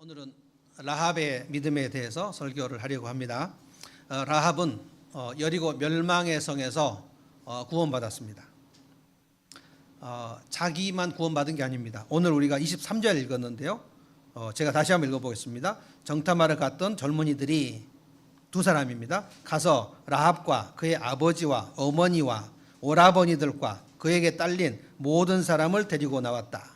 오늘은 라합의 믿음에 대해서 설교를 하려고 합니다. 라합은 여리고 멸망의 성에서 구원받았습니다. 자기만 구원받은 게 아닙니다. 오늘 우리가 23절 읽었는데요. 제가 다시 한번 읽어보겠습니다. 정탐하러 갔던 젊은이들이 두 사람입니다. 가서 라합과 그의 아버지와 어머니와 오라버니들과 그에게 딸린 모든 사람을 데리고 나왔다.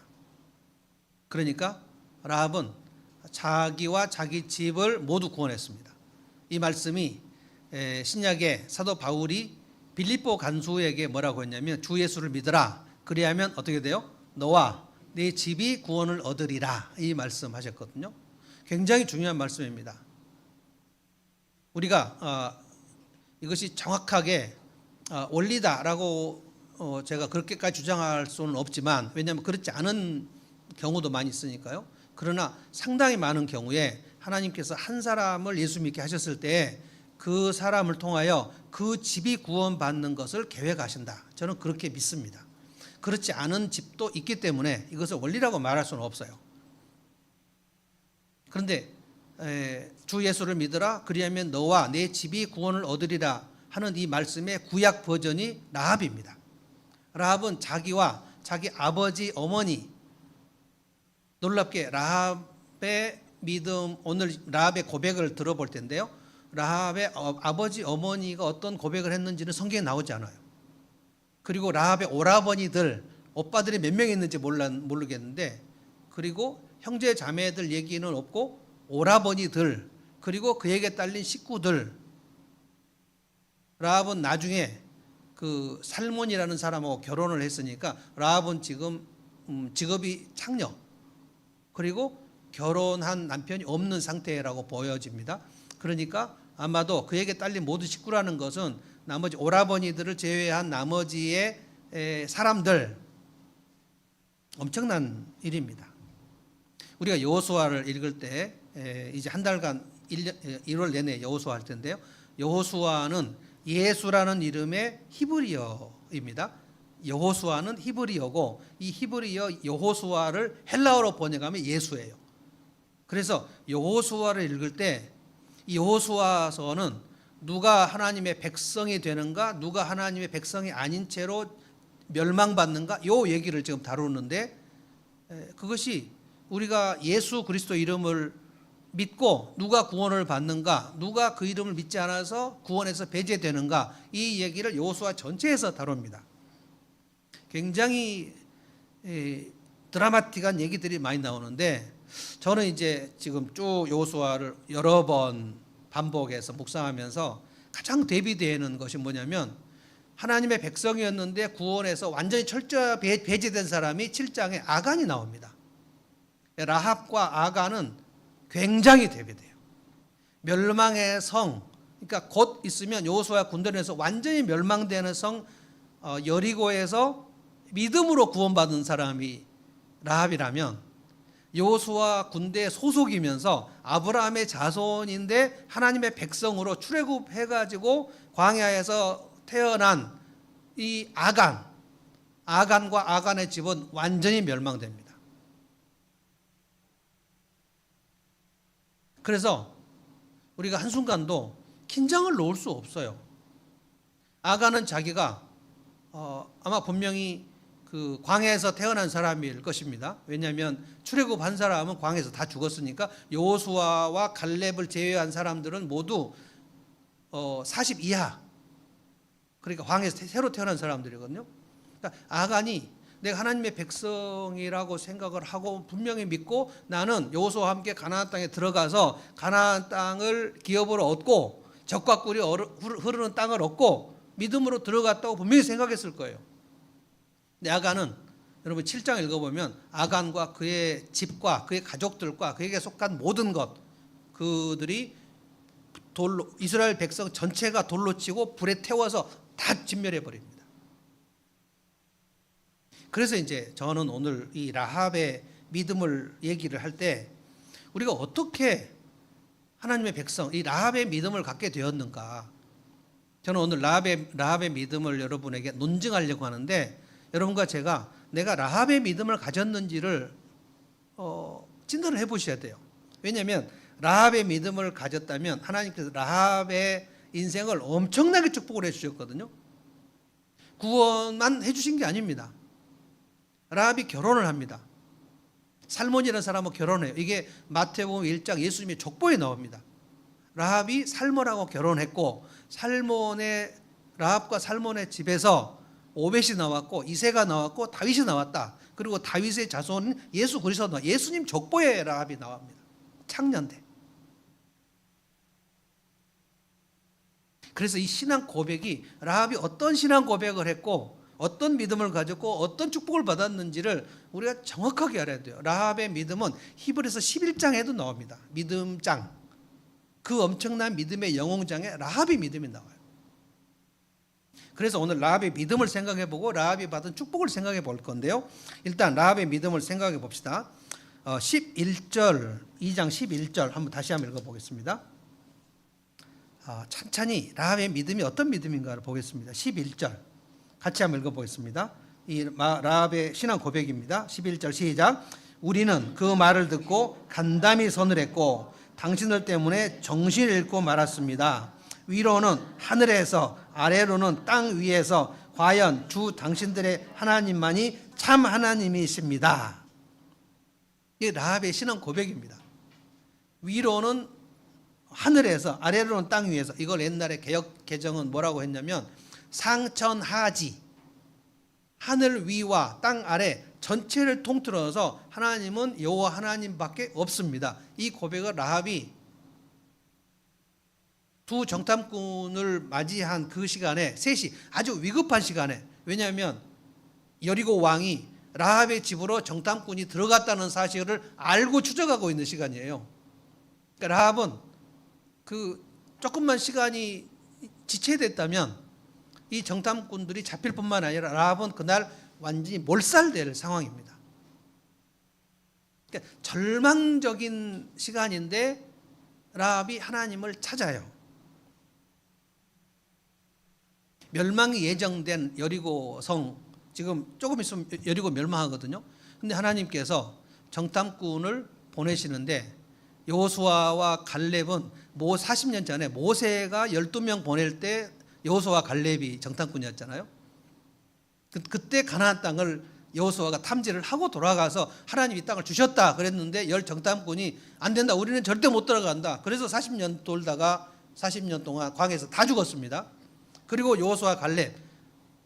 그러니까 라합은 자기와 자기 집을 모두 구원했습니다. 이 말씀이 신약의 사도 바울이 빌립보 간수에게 뭐라고 했냐면 주 예수를 믿으라. 그리하면 어떻게 돼요? 너와 네 집이 구원을 얻으리라. 이 말씀하셨거든요. 굉장히 중요한 말씀입니다. 우리가 이것이 정확하게 원리다라고 제가 그렇게까지 주장할 수는 없지만, 왜냐하면 그렇지 않은 경우도 많이 있으니까요. 그러나 상당히 많은 경우에 하나님께서 한 사람을 예수 믿게 하셨을 때 그 사람을 통하여 그 집이 구원받는 것을 계획하신다. 저는 그렇게 믿습니다. 그렇지 않은 집도 있기 때문에 이것을 원리라고 말할 수는 없어요. 그런데 주 예수를 믿으라. 그리하면 너와 내 집이 구원을 얻으리라 하는 이 말씀의 구약 버전이 라합입니다. 라합은 자기와 자기 아버지, 어머니, 놀랍게 라합의 믿음, 오늘 라합의 고백을 들어볼 텐데요. 라합의 아버지, 어머니가 어떤 고백을 했는지는 성경에 나오지 않아요. 그리고 라합의 오라버니들, 오빠들이 몇 명 있는지 모르겠는데, 그리고 형제 자매들 얘기는 없고 오라버니들, 그리고 그에게 딸린 식구들. 라합은 나중에 그 살몬이라는 사람하고 결혼을 했으니까 라합은 지금 직업이 창녀, 그리고 결혼한 남편이 없는 상태라고 보여집니다. 그러니까 아마도 그에게 딸린 모든 식구라는 것은 나머지 오라버니들을 제외한 나머지의 사람들, 엄청난 일입니다. 우리가 여호수아를 읽을 때 이제 한 달간 1월 내내 여호수아 할 텐데요. 여호수아는 예수라는 이름의 히브리어입니다. 여호수아는 히브리어고, 이 히브리어 여호수아를 헬라어로 번역하면 예수예요. 그래서 여호수아를 읽을 때 이 여호수아서는 누가 하나님의 백성이 되는가, 누가 하나님의 백성이 아닌 채로 멸망받는가, 요 얘기를 지금 다루는데, 그것이 우리가 예수 그리스도 이름을 믿고 누가 구원을 받는가, 누가 그 이름을 믿지 않아서 구원에서 배제되는가, 이 얘기를 여호수아 전체에서 다룹니다. 굉장히 드라마틱한 얘기들이 많이 나오는데, 저는 이제 지금 쭉 여호수아를 여러 번 반복해서 묵상하면서 가장 대비되는 것이 뭐냐면, 하나님의 백성이었는데 구원에서 완전히 철저히 배제된 사람이 7장에 아간이 나옵니다. 라합과 아간은 굉장히 대비돼요. 멸망의 성, 그러니까 곧 있으면 여호수아 군대에서 완전히 멸망되는 성 여리고에서 믿음으로 구원받은 사람이 라합이라면, 여호수아 군대 소속이면서 아브라함의 자손인데 하나님의 백성으로 출애굽해가지고 광야에서 태어난 이 아간과 아간의 집은 완전히 멸망됩니다. 그래서 우리가 한순간도 긴장을 놓을 수 없어요. 아간은 자기가 아마 분명히 그 광야에서 태어난 사람일 것입니다. 왜냐하면 출애굽한 사람은 광야에서 다 죽었으니까, 여호수아와 갈렙을 제외한 사람들은 모두 40 이하, 그러니까 광야에서 새로 태어난 사람들이거든요. 그러니까 아간이 내가 하나님의 백성이라고 생각을 하고 분명히 믿고, 나는 여호수아와 함께 가나안 땅에 들어가서 가나안 땅을 기업으로 얻고 젖과 꿀이 흐르는 땅을 얻고 믿음으로 들어갔다고 분명히 생각했을 거예요. 근데 아간은, 여러분 7장 읽어보면 아간과 그의 집과 그의 가족들과 그에게 속한 모든 것, 그들이 돌로, 이스라엘 백성 전체가 돌로 치고 불에 태워서 다 진멸해 버립니다. 그래서 이제 저는 오늘 이 라합의 믿음을 얘기를 할 때 우리가 어떻게 하나님의 백성, 이 라합의 믿음을 갖게 되었는가, 저는 오늘 라합의 믿음을 여러분에게 논증하려고 하는데, 여러분과 제가 내가 라합의 믿음을 가졌는지를 진단을 해보셔야 돼요. 왜냐하면 라합의 믿음을 가졌다면 하나님께서 라합의 인생을 엄청나게 축복을 해주셨거든요. 구원만 해주신 게 아닙니다. 라합이 결혼을 합니다. 살몬이라는 사람하고 결혼해요. 이게 마태복음 1장 예수님의 족보에 나옵니다. 라합이 살몬하고 결혼했고 라합과 살몬의 집에서 오벳이 나왔고 이새가 나왔고 다윗이 나왔다. 그리고 다윗의 자손은 예수 그리스도, 예수님 족보에 라합이 나옵니다. 창년대. 그래서 이 신앙 고백이 라합이 어떤 신앙 고백을 했고 어떤 믿음을 가졌고 어떤 축복을 받았는지를 우리가 정확하게 알아야 돼요. 라합의 믿음은 히브리서 11장에도 나옵니다. 믿음장. 그 엄청난 믿음의 영웅장에 라합의 믿음이 나와요. 그래서 오늘 라합의 믿음을 생각해 보고 라합이 받은 축복을 생각해 볼 건데요. 일단 라합의 믿음을 생각해 봅시다. 11절, 2장 11절 다시 한번 읽어보겠습니다. 찬찬히 라합의 믿음이 어떤 믿음인가를 보겠습니다. 11절 같이 한번 읽어보겠습니다. 이 라합의 신앙 고백입니다. 11절 시작. 우리는 그 말을 듣고 간담히 서늘했고 당신들 때문에 정신을 잃고 말았습니다. 위로는 하늘에서 아래로는 땅 위에서 과연 주 당신들의 하나님만이 참 하나님이십니다. 이게 라합의 신앙 고백입니다. 위로는 하늘에서 아래로는 땅 위에서, 이걸 옛날에 개역 개정은 뭐라고 했냐면 상천하지, 하늘 위와 땅 아래 전체를 통틀어서 하나님은 여호와 하나님밖에 없습니다. 이 고백을 라합이 두 정탐꾼을 맞이한 그 시간에, 셋이 아주 위급한 시간에, 왜냐하면 여리고 왕이 라합의 집으로 정탐꾼이 들어갔다는 사실을 알고 추적하고 있는 시간이에요. 그러니까 라합은 그 조금만 시간이 지체됐다면 이 정탐꾼들이 잡힐 뿐만 아니라 라합은 그날 완전히 몰살될 상황입니다. 그러니까 절망적인 시간인데 라합이 하나님을 찾아요. 멸망이 예정된 여리고성, 지금 조금 있으면 여리고 멸망하거든요. 근데 하나님께서 정탐꾼을 보내시는데 여호수아와 갈렙은 40년 전에 모세가 12명 보낼 때 여호수아와 갈렙이 정탐꾼이었잖아요. 그때 가나안 땅을 여호수아가 탐지를 하고 돌아가서 하나님이 땅을 주셨다 그랬는데 정탐꾼이 안 된다, 우리는 절대 못 들어간다. 그래서 40년 돌다가 40년 동안 광야에서 다 죽었습니다. 그리고 여호수아 갈렙,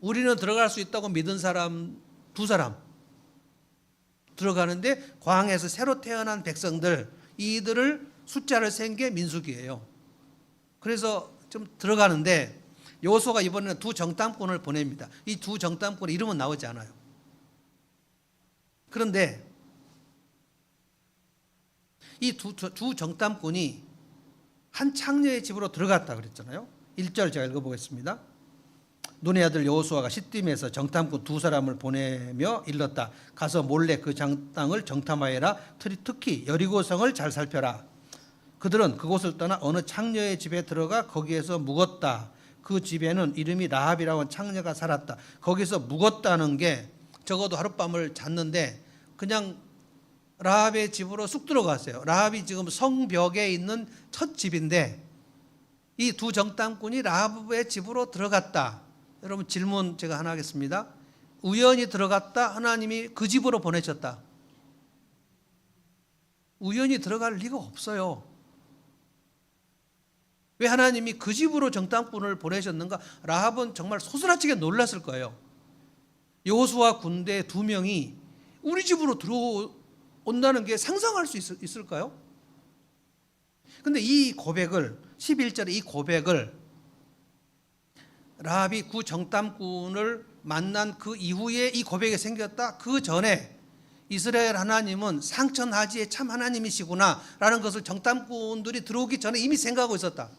우리는 들어갈 수 있다고 믿은 사람 2사람 들어가는데 광야에서 새로 태어난 백성들, 이들을 숫자를 센 게 민수기예요. 그래서 좀 들어가는데 여호수아가 이번에는 두 정탐꾼을 보냅니다. 이 두 정탐꾼의 이름은 나오지 않아요. 그런데 이 두 정탐꾼이 한 창녀의 집으로 들어갔다 그랬잖아요. 1절 제가 읽어보겠습니다. 눈의 아들 여호수아가 시딤에서 정탐꾼 2사람을 보내며 일렀다. 가서 몰래 그 땅을 정탐하여라. 특히 여리고성을 잘 살펴라. 그들은 그곳을 떠나 어느 창녀의 집에 들어가 거기에서 묵었다. 그 집에는 이름이 라합이라고 하는 창녀가 살았다. 거기서 묵었다는 게 적어도 하룻밤을 잤는데 그냥 라합의 집으로 쑥 들어갔어요. 라합이 지금 성벽에 있는 첫 집인데 이 두 정탐꾼이 라합의 집으로 들어갔다. 여러분 질문 제가 하나 하겠습니다. 우연히 들어갔다, 하나님이 그 집으로 보내셨다? 우연히 들어갈 리가 없어요. 왜 하나님이 그 집으로 정탐꾼을 보내셨는가? 라합은 정말 소스라치게 놀랐을 거예요. 여호수아 군대 2명이 우리 집으로 들어온다는 게 상상할 수 있을까요? 근데 이 고백을, 11절에 이 고백을 라합이 그 정탐꾼을 만난 그 이후에 이 고백이 생겼다. 그 전에 이스라엘 하나님은 상천하지의 참 하나님이시구나 라는 것을 정탐꾼들이 들어오기 전에 이미 생각하고 있었다.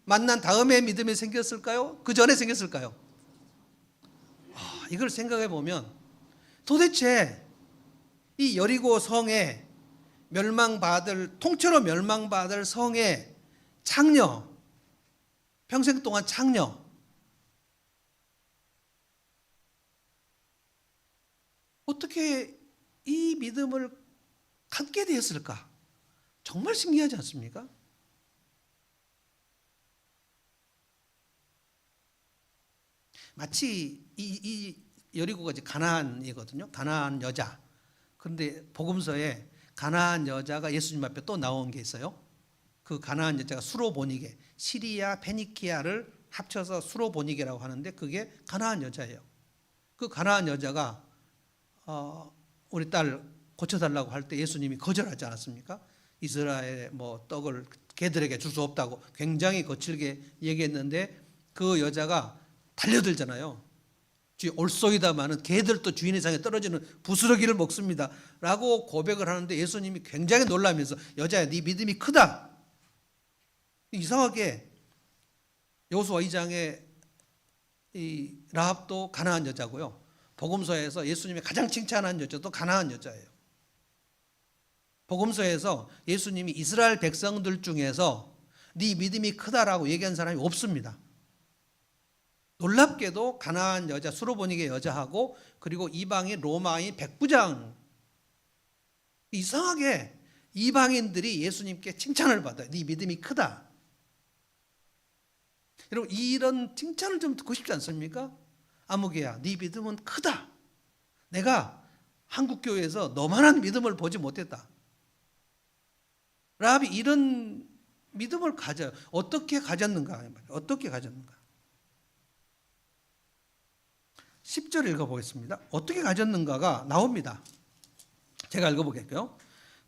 만난 다음에 믿음이 생겼을까요? 그 전에 생겼을까요? 이걸 생각해 보면 도대체 이 여리고 성에 통째로 멸망받을 성의 창녀, 평생 동안 창녀, 어떻게 이 믿음을 갖게 되었을까? 정말 신기하지 않습니까? 마치 이 여리고가 이제 가나안이거든요. 가나안 여자. 그런데 복음서에 가나안 여자가 예수님 앞에 또 나온 게 있어요. 그 가나안 여자가 수로보니게, 시리아 페니키아를 합쳐서 수로보니게라고 하는데 그게 가나안 여자예요. 그 가나안 여자가 우리 딸 고쳐달라고 할 때 예수님이 거절하지 않았습니까? 이스라엘의 뭐 떡을 개들에게 줄 수 없다고 굉장히 거칠게 얘기했는데 그 여자가 달려들잖아요. 올소이다마는 개들도 주인의 상에 떨어지는 부스러기를 먹습니다 라고 고백을 하는데 예수님이 굉장히 놀라면서 여자야 네 믿음이 크다. 이상하게 여호수아 2장에 이 라합도 가나안 여자고요. 복음서에서 예수님이 가장 칭찬한 여자도 가나안 여자예요. 복음서에서 예수님이 이스라엘 백성들 중에서 네 믿음이 크다라고 얘기한 사람이 없습니다. 놀랍게도 가나안 여자 수로보니게 여자하고 그리고 이방인 로마인 백부장, 이상하게 이방인들이 예수님께 칭찬을 받아요. 네 믿음이 크다. 여러분 이런 칭찬을 좀 듣고 싶지 않습니까? 아무개야 네 믿음은 크다. 내가 한국교회에서 너만한 믿음을 보지 못했다. 라합이 이런 믿음을 가져요. 어떻게 가졌는가? 어떻게 가졌는가? 10절 읽어보겠습니다. 어떻게 가졌는가가 나옵니다. 제가 읽어보겠고요.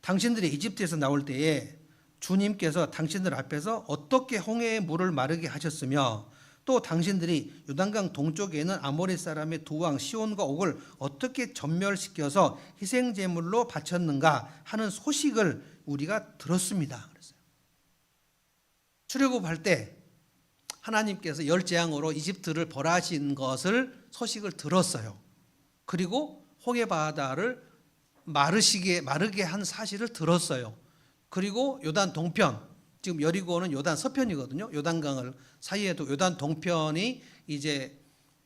당신들이 이집트에서 나올 때에 주님께서 당신들 앞에서 어떻게 홍해의 물을 마르게 하셨으며 또 당신들이 요단강 동쪽에 있는 아모리 사람의 두 왕 시온과 옥을 어떻게 전멸시켜서 희생제물로 바쳤는가 하는 소식을 우리가 들었습니다. 그랬어요. 출애굽할 때 하나님께서 열 재앙으로 이집트를 벌하신 것을 소식을 들었어요. 그리고 홍해 바다를 마르게 한 사실을 들었어요. 그리고 요단 동편, 지금 여리고는 요단 서편이거든요. 요단강을 사이에 도 요단 동편이 이제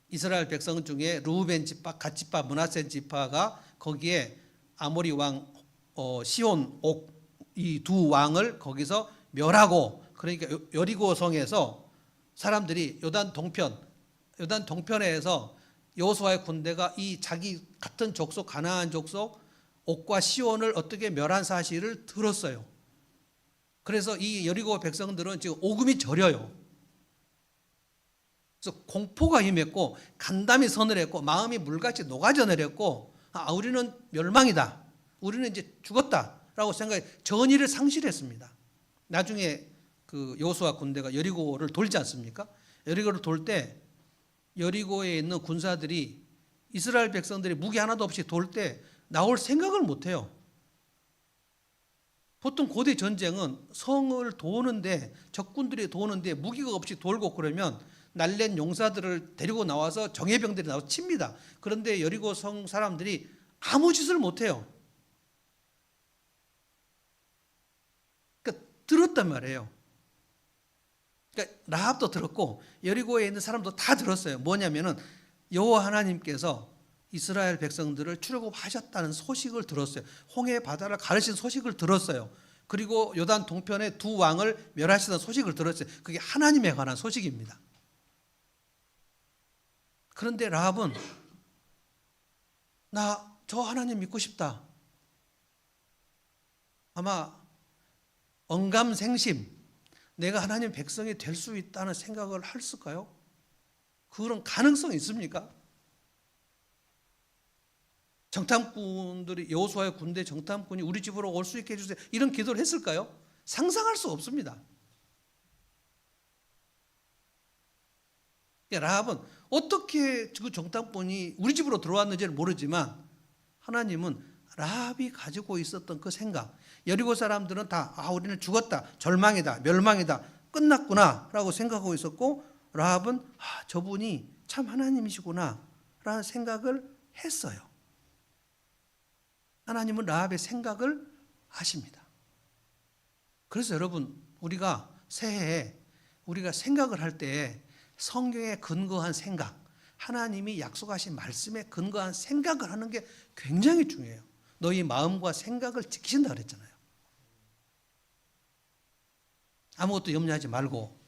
이스라엘 백성 중에 르우벤 지파, 갓 지파, 므낫세 지파가 거기에 아모리 왕 시온, 옥 이 두 왕을 거기서 멸하고, 그러니까 여리고 성에서 사람들이 요단 동편에서 여호수아의 군대가 이 자기 같은 족속 가나안 족속 옥과 시온을 어떻게 멸한 사실을 들었어요. 그래서 이 여리고 백성들은 지금 오금이 저려요. 그래서 공포가 임했고 간담이 서늘했고 마음이 물같이 녹아져 내렸고 우리는 멸망이다. 우리는 이제 죽었다라고 생각해 전의를 상실했습니다. 나중에 그 여호수아 군대가 여리고를 돌지 않습니까? 여리고를 돌 때 여리고에 있는 군사들이 이스라엘 백성들이 무기 하나도 없이 돌 때 나올 생각을 못 해요. 보통 고대 전쟁은 성을 도는데 적군들이 도는데 무기가 없이 돌고 그러면 날랜 용사들을 데리고 나와서 정예병들이 나와서 칩니다. 그런데 여리고 성 사람들이 아무 짓을 못 해요. 그러니까 들었단 말이에요. 그러니까 라합도 들었고 여리고에 있는 사람도 다 들었어요. 뭐냐면은 여호와 하나님께서 이스라엘 백성들을 출애굽하셨다는 소식을 들었어요. 홍해 바다를 가르신 소식을 들었어요. 그리고 요단 동편의 두 왕을 멸하시는 소식을 들었어요. 그게 하나님에 관한 소식입니다. 그런데 라합은 나 저 하나님 믿고 싶다. 아마 언감생심, 내가 하나님 백성이 될 수 있다는 생각을 했을까요? 그런 가능성이 있습니까? 정탐꾼들이 여호수아의 군대 정탐꾼이 우리 집으로 올 수 있게 해주세요. 이런 기도를 했을까요? 상상할 수 없습니다. 라합은 어떻게 그 정탐꾼이 우리 집으로 들어왔는지를 모르지만 하나님은 라합이 가지고 있었던 그 생각, 여리고 사람들은 다 우리는 죽었다, 절망이다, 멸망이다, 끝났구나 라고 생각하고 있었고 라합은 저분이 참 하나님이시구나 라는 생각을 했어요. 하나님은 라합의 생각을 아십니다. 그래서 여러분 우리가 새해에 우리가 생각을 할 때 성경에 근거한 생각, 하나님이 약속하신 말씀에 근거한 생각을 하는 게 굉장히 중요해요. 너희 마음과 생각을 지키신다 그랬잖아요. 아무것도 염려하지 말고,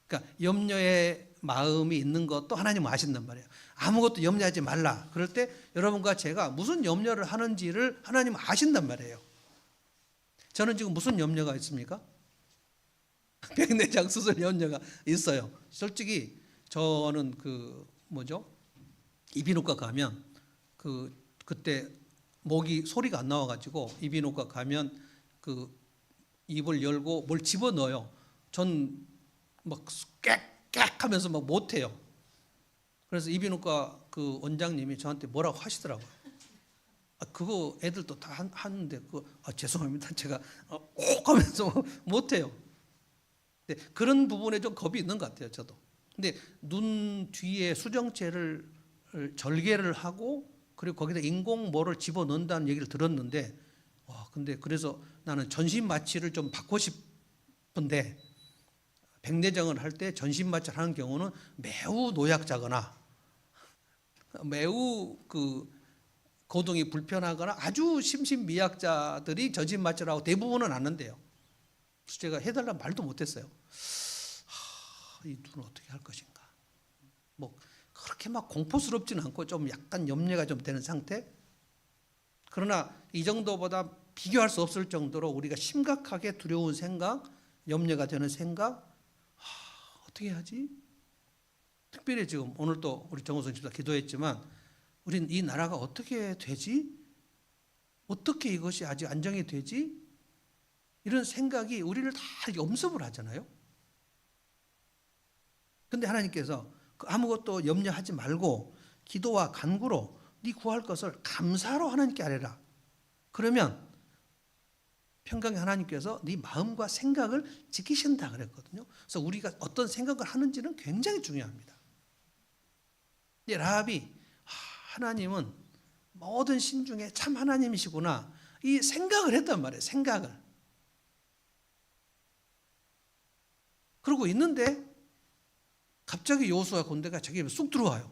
그러니까 염려의 마음이 있는 것도 하나님은 아신단 말이에요. 아무것도 염려하지 말라. 그럴 때 여러분과 제가 무슨 염려를 하는지를 하나님은 아신단 말이에요. 저는 지금 무슨 염려가 있습니까? 백내장 수술 염려가 있어요. 솔직히 저는 이비인후과 가면 그때 목이 소리가 안 나와가지고 이비인후과 가면 입을 열고 뭘 집어넣어요. 전 막 꽥꽥 하면서 막 못해요. 그래서 이비인후과 그 원장님이 저한테 뭐라고 하시더라고요. 그거 애들도 다 하는데 죄송합니다. 제가 꼭 하면서 못해요. 근데 그런 부분에 좀 겁이 있는 것 같아요. 저도. 근데 눈 뒤에 수정체를 절개를 하고 그리고 거기다 인공모를 집어넣는다는 얘기를 들었는데 근데 그래서 나는 전신 마취를 좀 받고 싶은데 백내장을 할 때 전신 마취를 하는 경우는 매우 노약자거나 매우 거동이 불편하거나 아주 심신미약자들이 전신 마취를 하고 대부분은 안 한대요. 그래서 제가 해달라는 말도 못했어요. 이 눈을 어떻게 할 것인가. 그렇게 막 공포스럽지는 않고 좀 약간 염려가 좀 되는 상태. 그러나 이 정도보다 비교할 수 없을 정도로 우리가 심각하게 두려운 생각, 염려가 되는 생각, 어떻게 하지? 특별히 지금 오늘 또 우리 정호선 집사 기도했지만 우린 이 나라가 어떻게 되지? 어떻게 이것이 아직 안정이 되지? 이런 생각이 우리를 다 엄습을 하잖아요. 근데 하나님께서 아무것도 염려하지 말고 기도와 간구로 네 구할 것을 감사로 하나님께 아뢰라. 그러면 평강의 하나님께서 네 마음과 생각을 지키신다 그랬거든요. 그래서 우리가 어떤 생각을 하는지는 굉장히 중요합니다. 근데 라합이 하나님은 모든 신 중에 참 하나님이시구나 이 생각을 했단 말이에요. 생각을. 그러고 있는데 갑자기 여호수아 군대가 자기 입에 쑥 들어와요.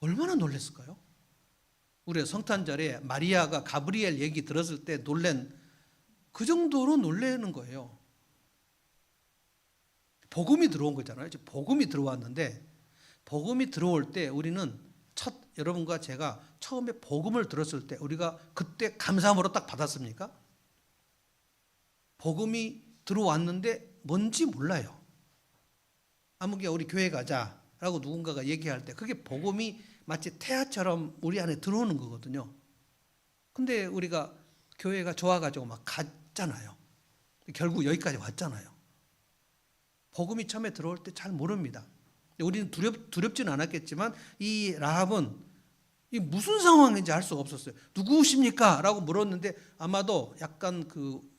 얼마나 놀랐을까요? 우리 성탄절에 마리아가 가브리엘 얘기 들었을 때 놀란 그 정도로 놀라는 거예요. 복음이 들어온 거잖아요. 복음이 들어왔는데 복음이 들어올 때 우리는 여러분과 제가 처음에 복음을 들었을 때 우리가 그때 감사함으로 딱 받았습니까? 복음이 들어왔는데 뭔지 몰라요. 아무개 우리 교회 가자라고 누군가가 얘기할 때 그게 복음이 마치 태아처럼 우리 안에 들어오는 거거든요. 근데 우리가 교회가 좋아가지고 막 갔잖아요. 결국 여기까지 왔잖아요. 복음이 처음에 들어올 때 잘 모릅니다. 우리는 두렵지는 않았겠지만 이 라합은 이 무슨 상황인지 알 수가 없었어요. 누구십니까? 라고 물었는데 아마도 약간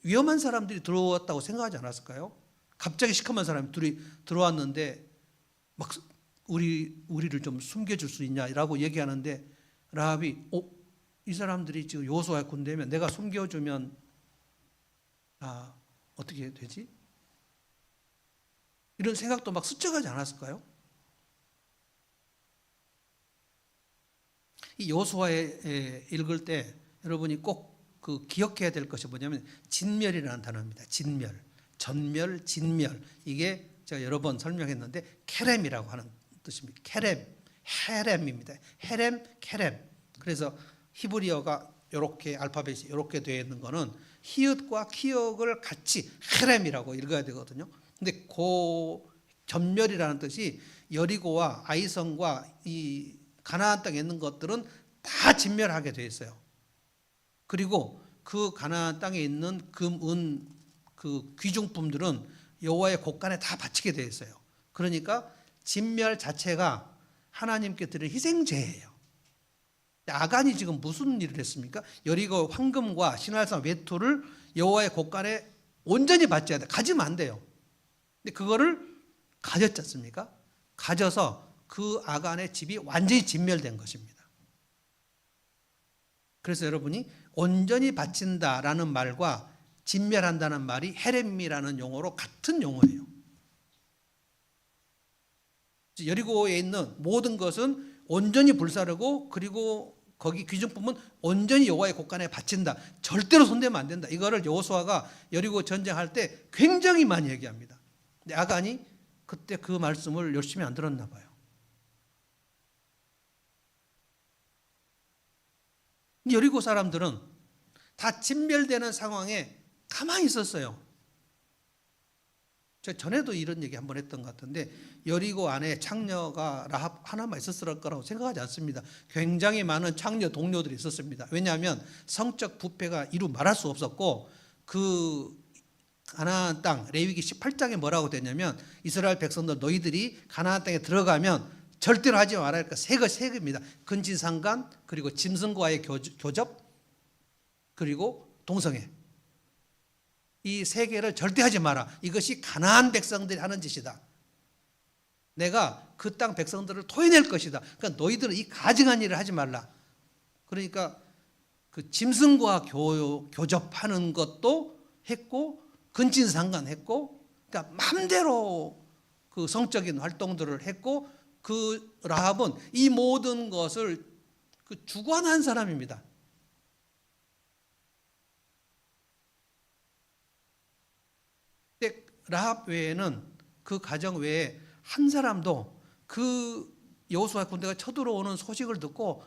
위험한 사람들이 들어왔다고 생각하지 않았을까요? 갑자기 시커먼 사람이 둘이 들어왔는데 막 우리를 좀 숨겨줄 수 있냐라고 얘기하는데 라합이 이 사람들이 지금 여호수아의 군대면 내가 숨겨주면 어떻게 되지? 이런 생각도 막 스쳐가지 않았을까요? 이 여호수아에 읽을 때 여러분이 꼭 기억해야 될 것이 뭐냐면 진멸이라는 단어입니다. 진멸, 전멸, 진멸. 이게 제가 여러 번 설명했는데 케렘이라고 하는 뜻입니다. 헤렘입니다. 헤렘, 케렘. 그래서 히브리어가 이렇게 알파벳이 이렇게 되어 있는 거는 히읗과 키읔을 같이 헤렘이라고 읽어야 되거든요. 근데 전멸이라는 뜻이 여리고와 아이성과 이 가나안 땅에 있는 것들은 다 진멸하게 되어 있어요. 그리고 그 가나안 땅에 있는 금, 은, 귀중품들은 여호와의 곳간에 다 바치게 되어 있어요. 그러니까 진멸 자체가 하나님께 드릴 희생제예요. 아간이 지금 무슨 일을 했습니까? 여리고 황금과 신할산 외투를 여호와의 곳간에 온전히 바쳐야 돼. 가지면 안 돼요. 근데 그거를 가졌지 않습니까? 가져서 그 아간의 집이 완전히 진멸된 것입니다. 그래서 여러분이 온전히 바친다라는 말과 진멸한다는 말이 헤렘이라는 용어로 같은 용어예요. 여리고에 있는 모든 것은 온전히 불사르고 그리고 거기 기준품은 온전히 여호와의 곳간에 바친다. 절대로 손대면 안 된다. 이거를 여호수아가 여리고 전쟁할 때 굉장히 많이 얘기합니다. 근데 아간이 그때 그 말씀을 열심히 안 들었나 봐요. 여리고 사람들은 다 진멸되는 상황에 가만히 있었어요. 제가 전에도 이런 얘기 한번 했던 것 같은데 여리고 안에 창녀가 라합 하나만 있었을 거라고 생각하지 않습니다. 굉장히 많은 창녀 동료들이 있었습니다. 왜냐하면 성적 부패가 이루 말할 수 없었고 그 가나안 땅 레위기 18장에 뭐라고 되냐면 이스라엘 백성들 너희들이 가나안 땅에 들어가면 절대로 하지 말아야 할 것 세 개입니다. 근친상간 그리고 짐승과의 교접 그리고 동성애 이 세 개를 절대 하지 마라. 이것이 가나안 백성들이 하는 짓이다. 내가 그 땅 백성들을 토해낼 것이다. 그러니까 너희들은 이 가증한 일을 하지 말라. 그러니까 그 짐승과 교접하는 것도 했고 근친상간했고 그러니까 마음대로 그 성적인 활동들을 했고 그 라합은 이 모든 것을 그 주관한 사람입니다. 근데 라합 외에는 그 가정 외에 한 사람도 그 여호수아 군대가 쳐들어오는 소식을 듣고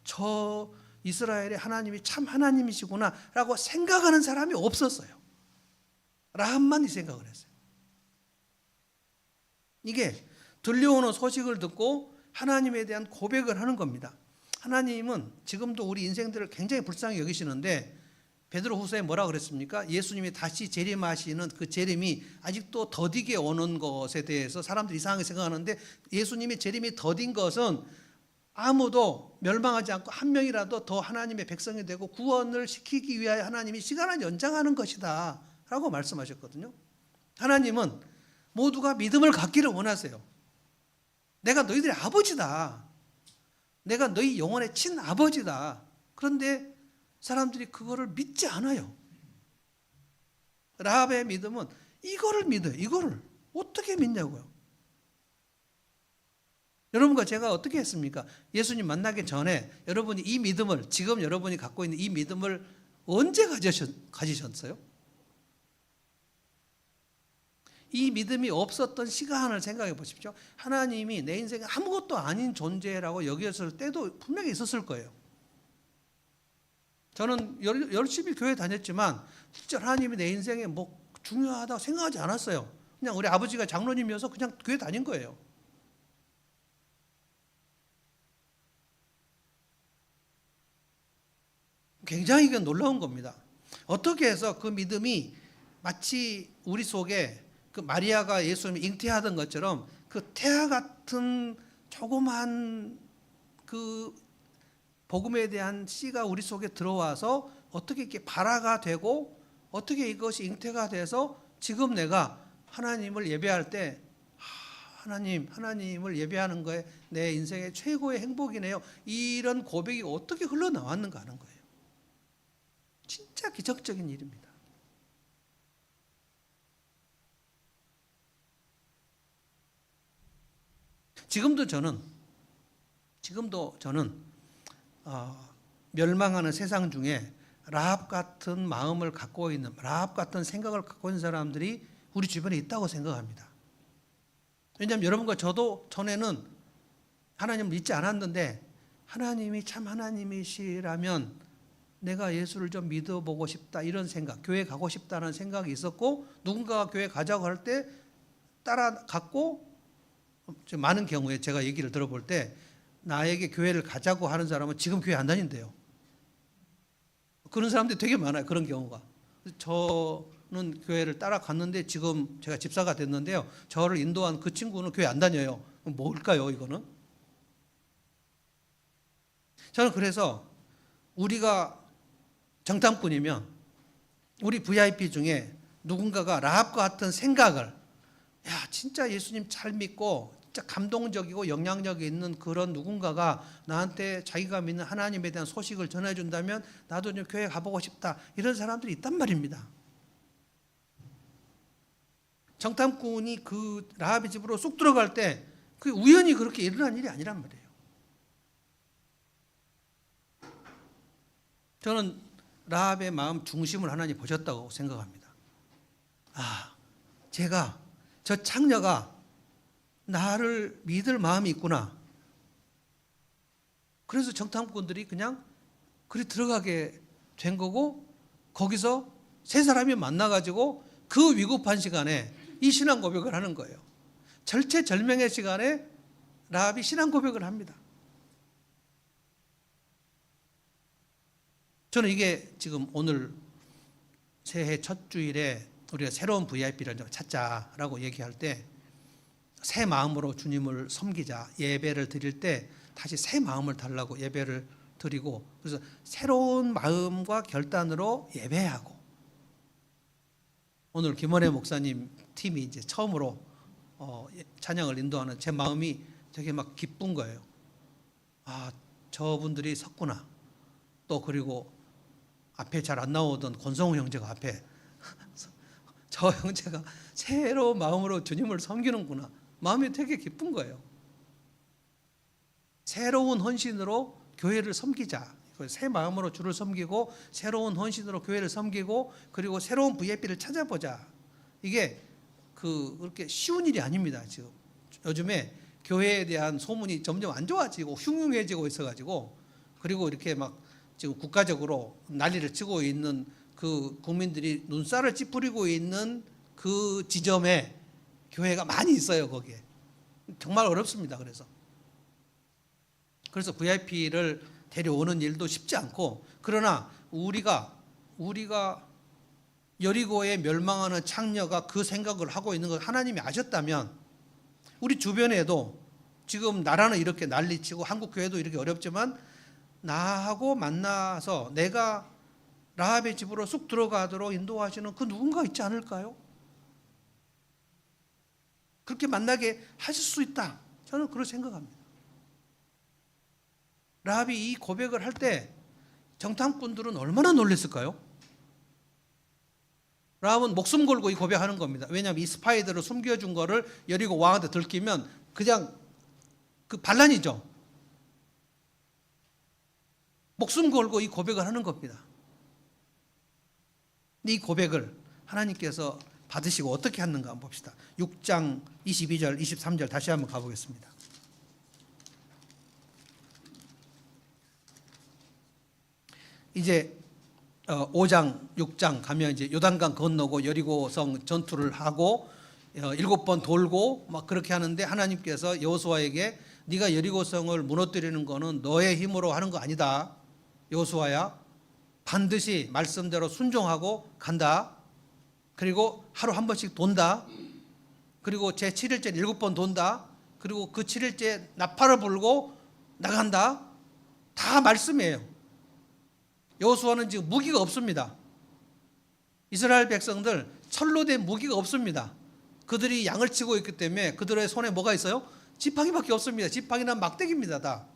저 이스라엘의 하나님이 참 하나님이시구나 라고 생각하는 사람이 없었어요. 라합만 이 생각을 했어요. 이게 들려오는 소식을 듣고 하나님에 대한 고백을 하는 겁니다. 하나님은 지금도 우리 인생들을 굉장히 불쌍히 여기시는데 베드로후서에 뭐라 그랬습니까? 예수님이 다시 재림하시는 그 재림이 아직도 더디게 오는 것에 대해서 사람들이 이상하게 생각하는데 예수님이 재림이 더딘 것은 아무도 멸망하지 않고 한 명이라도 더 하나님의 백성이 되고 구원을 시키기 위하여 하나님이 시간을 연장하는 것이다 라고 말씀하셨거든요. 하나님은 모두가 믿음을 갖기를 원하세요. 내가 너희들의 아버지다. 내가 너희 영혼의 친아버지다. 그런데 사람들이 그거를 믿지 않아요. 라합의 믿음은 이거를 믿어요. 이거를 어떻게 믿냐고요. 여러분과 제가 어떻게 했습니까? 예수님 만나기 전에 여러분이 이 믿음을 지금 여러분이 갖고 있는 이 믿음을 언제 가지셨어요? 이 믿음이 없었던 시간을 생각해 보십시오. 하나님이 내 인생에 아무것도 아닌 존재라고 여겼을 때도 분명히 있었을 거예요. 저는 열심히 교회 다녔지만 진짜 하나님이 내 인생에 뭐 중요하다고 생각하지 않았어요. 그냥 우리 아버지가 장로님이어서 그냥 교회 다닌 거예요. 굉장히 놀라운 겁니다. 어떻게 해서 그 믿음이 마치 우리 속에 그 마리아가 예수님을 잉태하던 것처럼 그 태아 같은 조그만 그 복음에 대한 씨가 우리 속에 들어와서 어떻게 이렇게 발화가 되고 어떻게 이것이 잉태가 돼서 지금 내가 하나님을 예배할 때 하나님을 예배하는 거에 내 인생의 최고의 행복이네요. 이런 고백이 어떻게 흘러나왔는가 하는 거예요. 진짜 기적적인 일입니다. 지금도 저는 멸망하는 세상 중에 라합 같은 마음을 갖고 있는 라합 같은 생각을 갖고 있는 사람들이 우리 주변에 있다고 생각합니다. 왜냐하면 여러분과 저도 전에는 하나님을 믿지 않았는데 하나님이 참 하나님이시라면 내가 예수를 좀 믿어보고 싶다 이런 생각, 교회 가고 싶다는 생각이 있었고 누군가가 교회 가자고 할 때 따라갔고 많은 경우에 제가 얘기를 들어볼 때 나에게 교회를 가자고 하는 사람은 지금 교회 안 다닌대요. 그런 사람들이 되게 많아요. 그런 경우가. 저는 교회를 따라갔는데 지금 제가 집사가 됐는데요. 저를 인도한 그 친구는 교회 안 다녀요. 뭘까요, 이거는? 저는 그래서 우리가 정탐꾼이면 우리 VIP 중에 누군가가 라합과 같은 생각을 진짜 예수님 잘 믿고 진짜 감동적이고 영향력이 있는 그런 누군가가 나한테 자기가 믿는 하나님에 대한 소식을 전해준다면 나도 좀 교회 가보고 싶다 이런 사람들이 있단 말입니다. 정탐꾼이 그 라합의 집으로 쑥 들어갈 때 그게 우연히 그렇게 일어난 일이 아니란 말이에요. 저는 라합의 마음 중심을 하나님 보셨다고 생각합니다. 제가 저 창녀가 나를 믿을 마음이 있구나. 그래서 정탐꾼들이 그냥 그리 들어가게 된 거고, 거기서 세 사람이 만나가지고 그 위급한 시간에 이 신앙 고백을 하는 거예요. 절체절명의 시간에 라합이 신앙 고백을 합니다. 저는 이게 지금 오늘 새해 첫 주일에 우리가 새로운 VIP를 좀 찾자라고 얘기할 때, 새 마음으로 주님을 섬기자, 예배를 드릴 때 다시 새 마음을 달라고 예배를 드리고, 그래서 새로운 마음과 결단으로 예배하고, 오늘 김원혜 목사님 팀이 이제 처음으로 찬양을 인도하는 제 마음이 되게 막 기쁜 거예요. 저분들이 섰구나. 또 그리고 앞에 잘 안 나오던 권성우 형제가 앞에 저 형제가 새로운 마음으로 주님을 섬기는구나. 마음이 되게 기쁜 거예요. 새로운 헌신으로 교회를 섬기자. 새 마음으로 주를 섬기고, 새로운 헌신으로 교회를 섬기고, 그리고 새로운 VIP를 찾아보자. 이게 그렇게 쉬운 일이 아닙니다. 지금 요즘에 교회에 대한 소문이 점점 안 좋아지고 흉흉해지고 있어가지고, 그리고 이렇게 막 지금 국가적으로 난리를 치고 있는 그 국민들이 눈살을 찌푸리고 있는 그 지점에 교회가 많이 있어요. 거기에 정말 어렵습니다. 그래서 VIP를 데려오는 일도 쉽지 않고, 그러나 우리가 여리고에 멸망하는 창녀가 그 생각을 하고 있는 걸 하나님이 아셨다면, 우리 주변에도 지금 나라는 이렇게 난리치고 한국 교회도 이렇게 어렵지만, 나하고 만나서 내가 라합의 집으로 쑥 들어가도록 인도하시는 그 누군가 있지 않을까요? 그렇게 만나게 하실 수 있다. 저는 그렇게 생각합니다. 라합이 이 고백을 할 때 정탐꾼들은 얼마나 놀랐을까요? 라합은 목숨 걸고 이 고백하는 겁니다. 왜냐하면 이 스파이들을 숨겨준 거를 여리고 왕한테 들키면 그냥 그 반란이죠. 목숨 걸고 이 고백을 하는 겁니다. 이 고백을 하나님께서 받으시고 어떻게 하는가 한번 봅시다. 6장 22절 23절 다시 한번 가보겠습니다. 이제 5장 6장 가면 이제 요단강 건너고 여리고성 전투를 하고 7번 돌고 막 그렇게 하는데, 하나님께서 여호수아에게 네가 여리고성을 무너뜨리는 거는 너의 힘으로 하는 거 아니다. 여호수아야, 반드시 말씀대로 순종하고 간다. 그리고 하루 한 번씩 돈다. 그리고 제 7일째 7번 돈다. 그리고 그 7일째 나팔을 불고 나간다. 다 말씀이에요. 여호수아는 지금 무기가 없습니다. 이스라엘 백성들 철로 된 무기가 없습니다. 그들이 양을 치고 있기 때문에 그들의 손에 뭐가 있어요? 지팡이밖에 없습니다. 지팡이는 막대기입니다. 다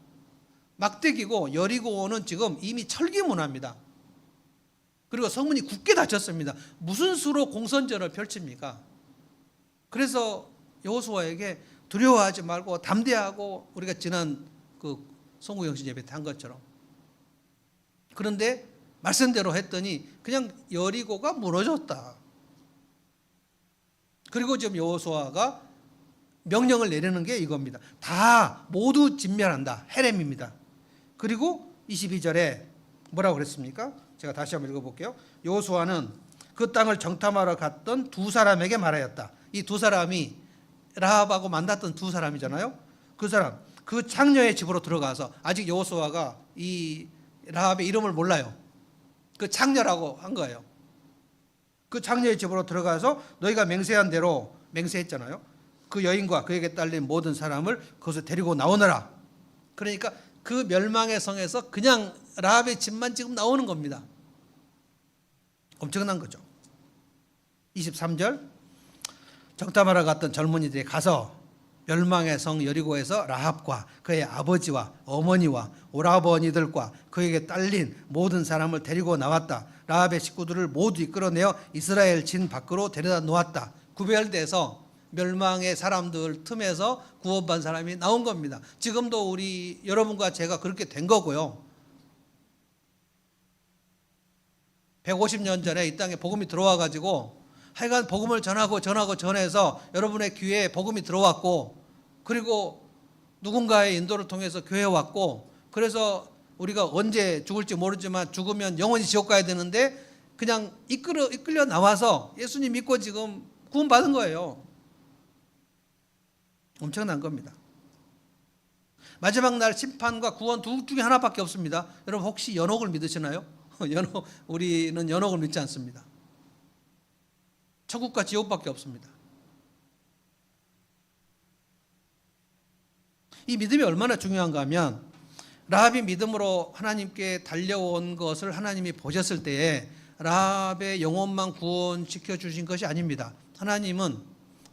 막대기고, 여리고는 지금 이미 철기문화입니다. 그리고 성문이 굳게 닫혔습니다. 무슨 수로 공선전을 펼칩니까? 그래서 여호수아에게 두려워하지 말고 담대하고, 우리가 지난 그 송구영신 예배 때 한 것처럼. 그런데 말씀대로 했더니 그냥 여리고가 무너졌다. 그리고 지금 여호수아가 명령을 내리는 게 이겁니다. 다 모두 진멸한다. 헤렘입니다. 그리고 22절에 뭐라고 그랬습니까? 제가 다시 한번 읽어볼게요. 여호수아는 그 땅을 정탐하러 갔던 두 사람에게 말하였다. 이 두 사람이 라합하고 만났던 두 사람이잖아요. 그 사람, 그 창녀의 집으로 들어가서, 아직 여호수아가 이 라합의 이름을 몰라요. 그 창녀라고 한 거예요. 그 창녀의 집으로 들어가서 너희가 맹세한 대로, 맹세했잖아요. 그 여인과 그에게 딸린 모든 사람을 거기서 데리고 나오너라. 그러니까 그 멸망의 성에서 그냥 라합의 집만 지금 나오는 겁니다. 엄청난 거죠. 23절, 정탐하러 갔던 젊은이들이 가서 멸망의 성 여리고에서 라합과 그의 아버지와 어머니와 오라버니들과 그에게 딸린 모든 사람을 데리고 나왔다. 라합의 식구들을 모두 이끌어내어 이스라엘 진 밖으로 데려다 놓았다. 구별돼서 멸망의 사람들 틈에서 구원받은 사람이 나온 겁니다. 지금도 우리 여러분과 제가 그렇게 된 거고요. 150년 전에 이 땅에 복음이 들어와 가지고 하여간 복음을 전해서 여러분의 귀에 복음이 들어왔고, 그리고 누군가의 인도를 통해서 교회에 왔고, 그래서 우리가 언제 죽을지 모르지만 죽으면 영원히 지옥 가야 되는데 그냥 이끌려 나와서 예수님 믿고 지금 구원받은 거예요. 엄청난 겁니다. 마지막 날 심판과 구원 둘 중에 하나밖에 없습니다. 여러분 혹시 연옥을 믿으시나요? 우리는 연옥을 믿지 않습니다. 천국과 지옥밖에 없습니다. 이 믿음이 얼마나 중요한가 하면, 라합이 믿음으로 하나님께 달려온 것을 하나님이 보셨을 때에 라합의 영혼만 구원시켜 주신 것이 아닙니다. 하나님은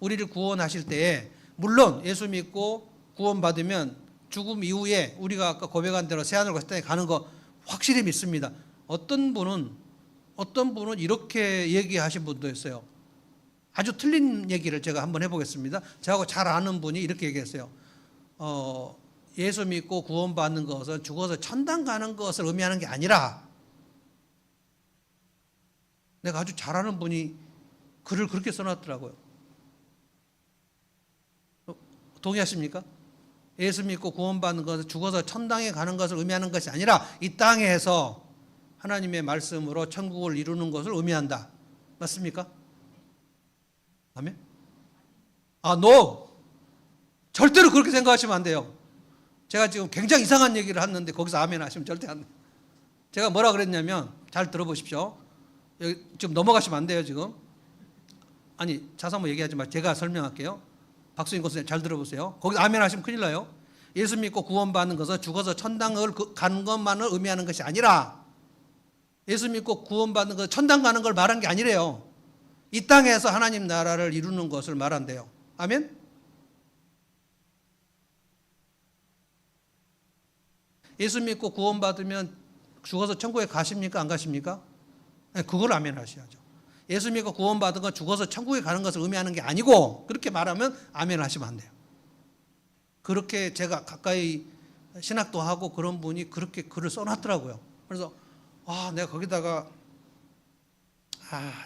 우리를 구원하실 때에 물론 예수 믿고 구원받으면 죽음 이후에 우리가 아까 고백한 대로 새하늘과 새 땅에 가는 거 확실히 믿습니다. 어떤 분은 이렇게 얘기하신 분도 있어요. 아주 틀린 얘기를 제가 한번 해보겠습니다. 저하고 잘 아는 분이 이렇게 얘기했어요. 예수 믿고 구원받는 것은 죽어서 천당 가는 것을 의미하는 게 아니라, 내가 아주 잘 아는 분이 글을 그렇게 써놨더라고요. 동의하십니까? 예수 믿고 구원받는 것은 죽어서 천당에 가는 것을 의미하는 것이 아니라 이 땅에서 하나님의 말씀으로 천국을 이루는 것을 의미한다. 맞습니까? 아멘? No! 절대로 그렇게 생각하시면 안 돼요. 제가 지금 굉장히 이상한 얘기를 했는데 거기서 아멘 하시면 절대 안 돼요. 제가 뭐라 그랬냐면, 잘 들어보십시오. 여기 지금 넘어가시면 안 돼요 지금. 아니 자사모 얘기하지 마. 제가 설명할게요. 박수인 교수님 잘 들어보세요. 거기서 아멘 하시면 큰일 나요. 예수 믿고 구원받는 것은 죽어서 천당을 가는 것만을 의미하는 것이 아니라, 예수 믿고 구원받는 것은 천당 가는 걸 말한 게 아니래요. 이 땅에서 하나님 나라를 이루는 것을 말한대요. 아멘? 예수 믿고 구원받으면 죽어서 천국에 가십니까? 안 가십니까? 네, 그걸 아멘 하셔야죠. 예수 믿고 구원받은 건 죽어서 천국에 가는 것을 의미하는 게 아니고, 그렇게 말하면 아멘 하시면 안 돼요. 그렇게 제가 가까이 신학도 하고 그런 분이 그렇게 글을 써놨더라고요. 그래서 내가 거기다가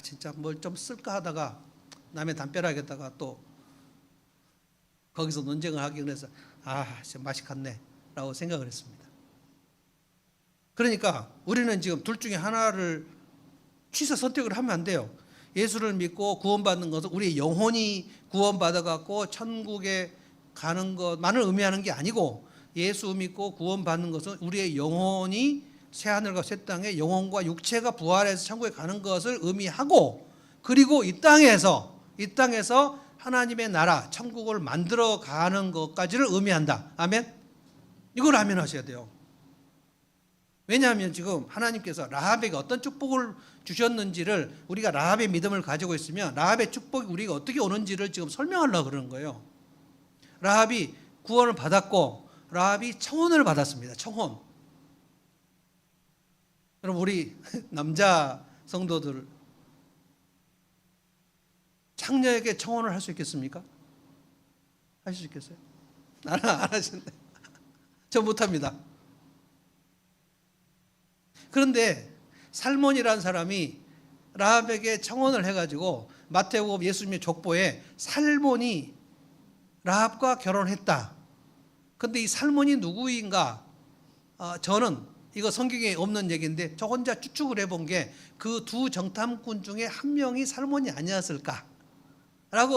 진짜 뭘 좀 쓸까 하다가 남의 담벼락에다가 또 거기서 논쟁을 하기 위해서 진짜 맛이 갔네 라고 생각을 했습니다. 그러니까 우리는 지금 둘 중에 하나를 취사 선택을 하면 안 돼요. 예수를 믿고 구원받는 것은 우리 영혼이 구원받아갖고 천국에 가는 것만을 의미하는 게 아니고, 예수 믿고 구원받는 것은 우리의 영혼이 새하늘과 새 땅에 영혼과 육체가 부활해서 천국에 가는 것을 의미하고, 그리고 이 땅에서 하나님의 나라 천국을 만들어 가는 것까지를 의미한다. 아멘? 이걸 아멘 하셔야 돼요. 왜냐하면 지금 하나님께서 라합에게 어떤 축복을 주셨는지를, 우리가 라합의 믿음을 가지고 있으면 라합의 축복이 우리가 어떻게 오는지를 지금 설명하려고 그러는 거예요. 라합이 구원을 받았고 라합이 청혼을 받았습니다. 청혼. 여러분 우리 남자 성도들 창녀에게 청혼을 할 수 있겠습니까? 하실 수 있겠어요? 나는 안 하시는데. 저 못합니다. 그런데 살몬이라는 사람이 라합에게 청혼을 해가지고 마태복음 예수님의 족보에 살몬이 라합과 결혼했다. 그런데 이 살몬이 누구인가? 저는 이거 성경에 없는 얘기인데 저 혼자 추측을 해본 게 그 두 정탐꾼 중에 한 명이 살몬이 아니었을까라고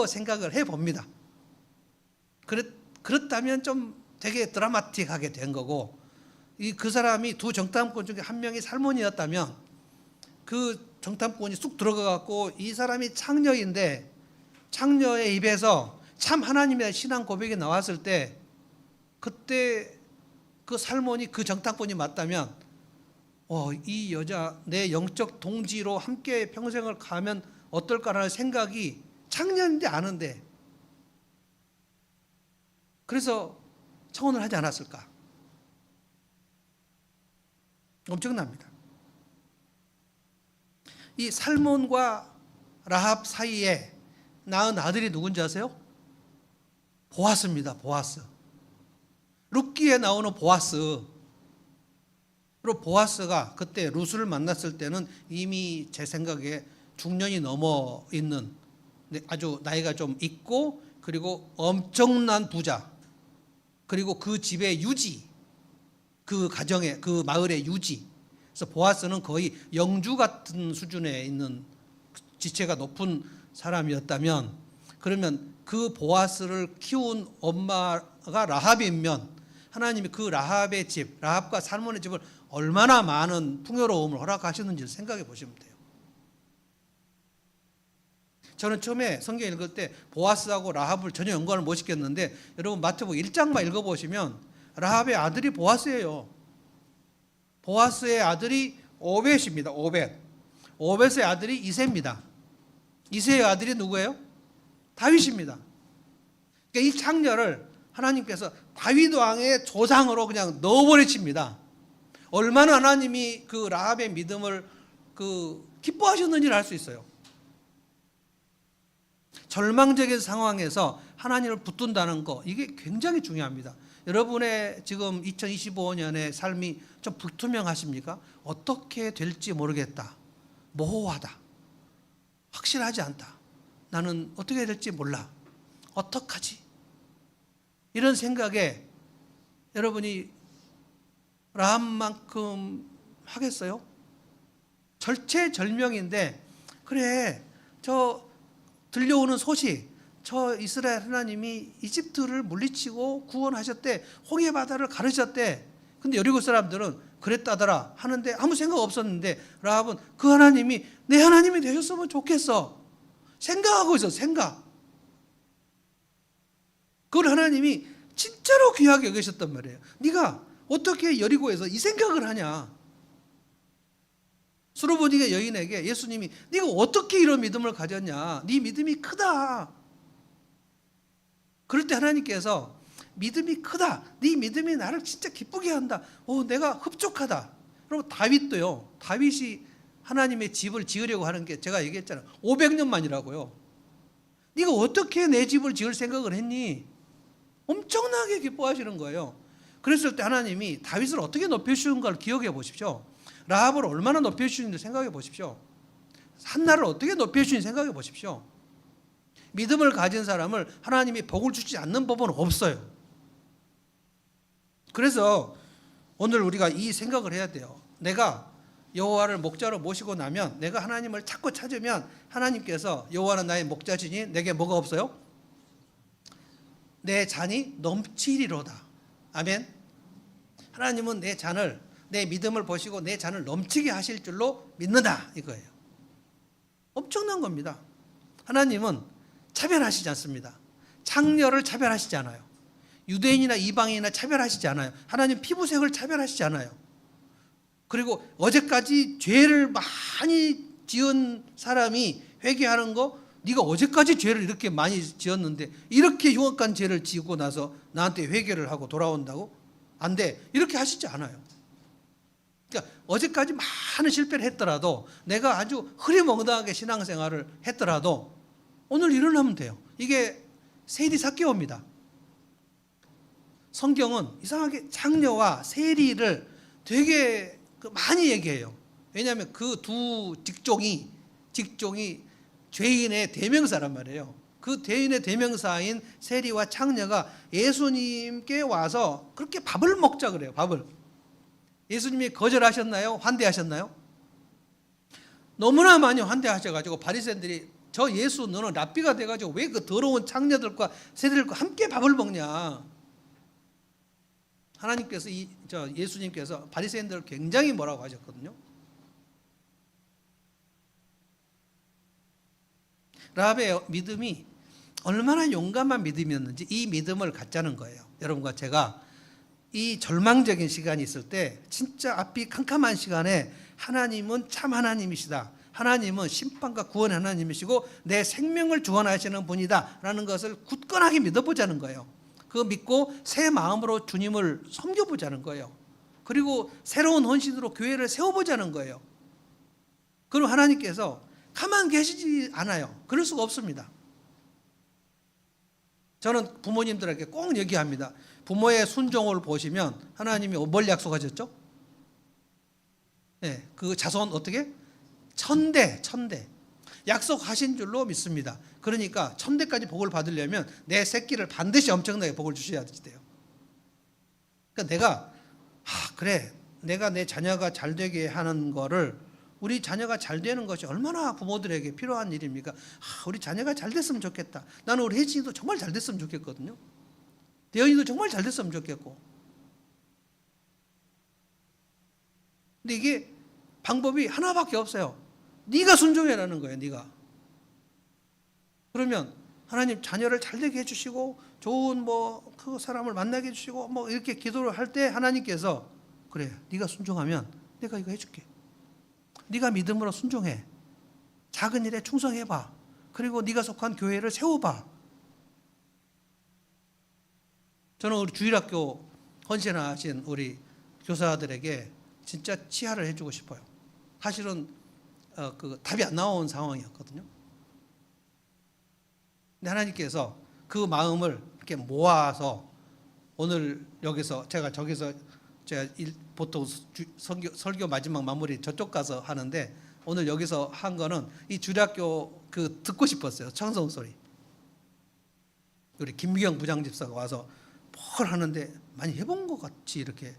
생각을 해봅니다. 그렇다면 좀 되게 드라마틱하게 된 거고, 그 사람이 두 정탐꾼 중에 한 명이 살몬이었다면 그 정탐꾼이 쑥 들어가갖고 이 사람이 창녀인데 창녀의 입에서 참 하나님의 신앙 고백이 나왔을 때, 그때 그 살몬이 그 정탐꾼이 맞다면 이 여자 내 영적 동지로 함께 평생을 가면 어떨까라는 생각이, 창녀인데 아는데 그래서 청혼을 하지 않았을까? 엄청납니다. 이 살몬과 라합 사이에 낳은 아들이 누군지 아세요? 보아스입니다. 보아스. 룻기에 나오는 보아스. 그리고 보아스가 그때 룻을 만났을 때는 이미 제 생각에 중년이 넘어 있는 아주 나이가 좀 있고 그리고 엄청난 부자 그리고 그 집의 유지 그 가정의 그 마을의 유지 그래서 보아스는 거의 영주 같은 수준에 있는 지체가 높은 사람이었다면 그러면 그 보아스를 키운 엄마가 라합이면 하나님이 그 라합의 집 라합과 살몬의 집을 얼마나 많은 풍요로움을 허락하셨는지를 생각해 보시면 돼요. 저는 처음에 성경 읽을 때 보아스하고 라합을 전혀 연관을 못 시켰는데 여러분 마태복음 1장만 읽어보시면 라합의 아들이 보아스예요. 보아스의 아들이 오벳입니다. 오벳의 아들이 이새입니다. 이새의 아들이 누구예요? 다윗입니다. 그러니까 이 창녀를 하나님께서 다윗 왕의 조상으로 그냥 넣어버리십니다. 얼마나 하나님이 그 라합의 믿음을 기뻐하셨는지를 알 수 있어요. 절망적인 상황에서 하나님을 붙든다는 거 이게 굉장히 중요합니다. 여러분의 지금 2025년의 삶이 좀 불투명하십니까? 어떻게 될지 모르겠다. 모호하다. 확실하지 않다. 나는 어떻게 될지 몰라. 어떡하지? 이런 생각에 여러분이 라합만큼 하겠어요? 절체절명인데 그래 저 들려오는 소식 저 이스라엘 하나님이 이집트를 물리치고 구원하셨대 홍해 바다를 가르셨대 근데 여리고 사람들은 그랬다더라 하는데 아무 생각 없었는데 라합은 그 하나님이 내 하나님이 되셨으면 좋겠어 생각하고 있어 생각 그걸 하나님이 진짜로 귀하게 여기셨단 말이에요. 네가 어떻게 여리고에서 이 생각을 하냐 수르보니게 여인에게 예수님이 네가 어떻게 이런 믿음을 가졌냐 네 믿음이 크다 그럴 때 하나님께서 믿음이 크다 네 믿음이 나를 진짜 기쁘게 한다 내가 흡족하다 그리고 다윗도요 다윗이 하나님의 집을 지으려고 하는 게 제가 얘기했잖아요 500년만이라고요 네가 어떻게 내 집을 지을 생각을 했니 엄청나게 기뻐하시는 거예요. 그랬을 때 하나님이 다윗을 어떻게 높여주는가를 기억해 보십시오. 라합을 얼마나 높여주는지 생각해 보십시오. 한나를 어떻게 높여주는지 생각해 보십시오. 믿음을 가진 사람을 하나님이 복을 주지 않는 법은 없어요. 그래서 오늘 우리가 이 생각을 해야 돼요. 내가 여호와를 목자로 모시고 나면 내가 하나님을 찾고 찾으면 하나님께서 여호와는 나의 목자시니 내게 뭐가 없어요? 내 잔이 넘치리로다. 아멘. 하나님은 내 잔을 내 믿음을 보시고 내 잔을 넘치게 하실 줄로 믿는다 이거예요. 엄청난 겁니다. 하나님은 차별하시지 않습니다. 창녀를 차별하시지 않아요. 유대인이나 이방인이나 차별하시지 않아요. 하나님 피부색을 차별하시지 않아요. 그리고 어제까지 죄를 많이 지은 사람이 회개하는 거 네가 어제까지 죄를 이렇게 많이 지었는데 이렇게 흉악한 죄를 지고 나서 나한테 회개를 하고 돌아온다고? 안 돼. 이렇게 하시지 않아요. 그러니까 어제까지 많은 실패를 했더라도 내가 아주 흐리멍덩하게 신앙생활을 했더라도 오늘 일어나면 돼요. 이게 세리 삭개오입니다. 성경은 이상하게 창녀와 세리를 되게 많이 얘기해요. 왜냐하면 그 두 직종이 죄인의 대명사란 말이에요. 그 죄인의 대명사인 세리와 창녀가 예수님께 와서 그렇게 밥을 먹자 그래요. 밥을. 예수님이 거절하셨나요? 환대하셨나요? 너무나 많이 환대하셔가지고 바리새인들이 저 예수 너는 랍비가 돼가지고 왜 그 더러운 창녀들과 세리들과 함께 밥을 먹냐? 하나님께서 예수님께서 바리새인들을 굉장히 뭐라고 하셨거든요. 라합의 믿음이 얼마나 용감한 믿음이었는지 이 믿음을 갖자는 거예요. 여러분과 제가 이 절망적인 시간이 있을 때 진짜 앞이 캄캄한 시간에 하나님은 참 하나님이시다. 하나님은 심판과 구원의 하나님이시고 내 생명을 주관하시는 분이다 라는 것을 굳건하게 믿어보자는 거예요. 그거 믿고 새 마음으로 주님을 섬겨보자는 거예요. 그리고 새로운 헌신으로 교회를 세워보자는 거예요. 그럼 하나님께서 가만 계시지 않아요. 그럴 수가 없습니다. 저는 부모님들에게 꼭 얘기합니다. 부모의 순종을 보시면 하나님이 뭘 약속하셨죠? 예, 그 자손 어떻게? 천대. 약속하신 줄로 믿습니다. 그러니까 천대까지 복을 받으려면 내 새끼를 반드시 엄청나게 복을 주셔야 돼요. 그러니까 내가 그래, 내가 내 자녀가 잘 되게 하는 거를, 우리 자녀가 잘 되는 것이 얼마나 부모들에게 필요한 일입니까? 우리 자녀가 잘 됐으면 좋겠다. 나는 우리 혜진이도 정말 잘 됐으면 좋겠거든요. 대현이도 정말 잘 됐으면 좋겠고. 근데 이게 방법이 하나밖에 없어요. 네가 순종해라는 거예요. 네가. 그러면 하나님 자녀를 잘 되게 해주시고 좋은 그 사람을 만나게 해주시고 이렇게 기도를 할 때 하나님께서 그래, 네가 순종하면 내가 이거 해줄게. 네가 믿음으로 순종해. 작은 일에 충성해봐. 그리고 네가 속한 교회를 세워봐. 저는 우리 주일학교 헌신하신 우리 교사들에게 진짜 치하를 해주고 싶어요. 사실은 답이 안 나온 상황이었거든요. 근데 하나님께서 그 마음을 이렇게 모아서 오늘 여기서 제가 보통 설교 마지막 마무리 저쪽 가서 하는데 오늘 여기서 한 거는 이 주일학교 듣고 싶었어요. 청성 소리. 우리 김미경 부장집사가 와서 뭘 하는데 많이 해본 것 같이 이렇게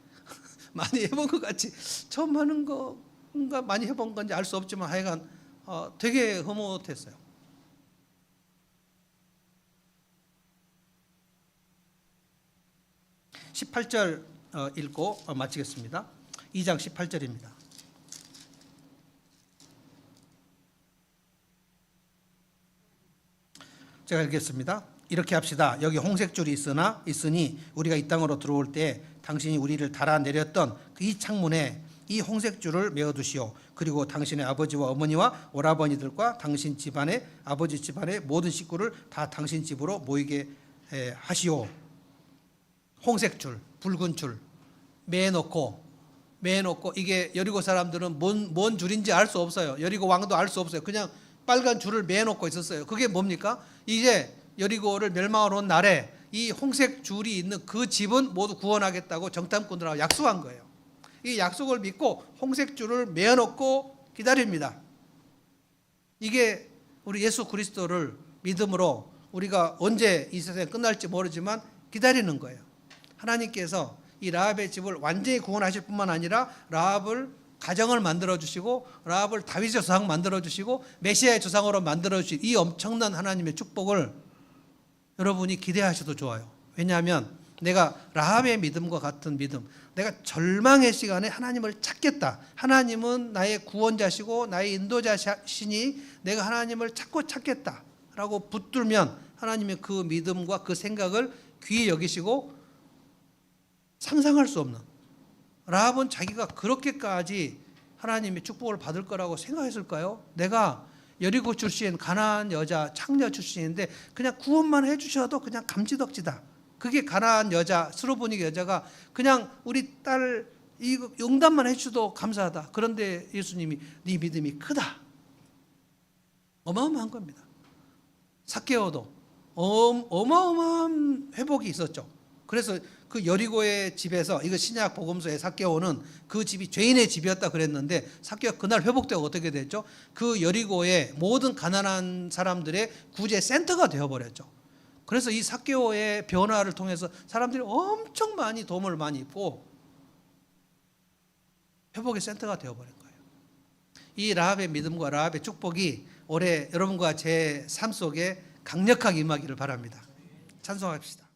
많이 해본 것 같이 처음 하는 건가 많이 해본 건지 알 수 없지만 하여간 되게 흐뭇했어요. (18절) 읽고 마치겠습니다. 2장 18절입니다. 제가 읽겠습니다. 이렇게 합시다. 여기 홍색줄이 있으니 우리가 이 땅으로 들어올 때 당신이 우리를 달아내렸던 이 창문에 이 홍색줄을 메어두시오. 그리고 당신의 아버지와 어머니와 오라버니들과 당신 집안의 아버지 집안의 모든 식구를 다 당신 집으로 모이게 하시오. 홍색줄, 붉은 줄 매놓고 이게 여리고 사람들은 뭔 줄인지 알 수 없어요. 여리고 왕도 알 수 없어요. 그냥 빨간 줄을 매놓고 있었어요. 그게 뭡니까? 이제 여리고를 멸망하러 온 날에 이 홍색 줄이 있는 그 집은 모두 구원하겠다고 정탐꾼들하고 약속한 거예요. 이 약속을 믿고 홍색 줄을 매어놓고 기다립니다. 이게 우리 예수 그리스도를 믿음으로 우리가 언제 이 세상이 끝날지 모르지만 기다리는 거예요. 하나님께서 이 라합의 집을 완전히 구원하실 뿐만 아니라 라합을 가정을 만들어 주시고 라합을 다윗의 조상 만들어 주시고 메시아의 조상으로 만들어 주신 이 엄청난 하나님의 축복을 여러분이 기대하셔도 좋아요. 왜냐하면 내가 라합의 믿음과 같은 믿음, 내가 절망의 시간에 하나님을 찾겠다. 하나님은 나의 구원자시고 나의 인도자시니 내가 하나님을 찾겠다라고 붙들면 하나님의 그 믿음과 그 생각을 귀히 여기시고 상상할 수 없는, 라합은 자기가 그렇게까지 하나님의 축복을 받을 거라고 생각했을까요? 내가 여리고 출신 가나안 여자 창녀 출신인데 그냥 구원만 해주셔도 그냥 감지덕지다. 그게 가나안 여자 스로보닉 여자가 그냥 우리 딸 이거 용담만 해주셔도 감사하다. 그런데 예수님이 네 믿음이 크다. 어마어마한 겁니다. 삭개오도 어마어마한 회복이 있었죠. 그래서 그 여리고의 집에서, 이거 신약 복음서의 삭개오는 그 집이 죄인의 집이었다 그랬는데 삭개오가 그날 회복되고 어떻게 됐죠? 그 여리고의 모든 가난한 사람들의 구제 센터가 되어버렸죠. 그래서 이 삭개오의 변화를 통해서 사람들이 엄청 많이 도움을 많이 입고 회복의 센터가 되어버린 거예요. 이 라합의 믿음과 라합의 축복이 올해 여러분과 제 삶 속에 강력하게 임하기를 바랍니다. 찬송합시다.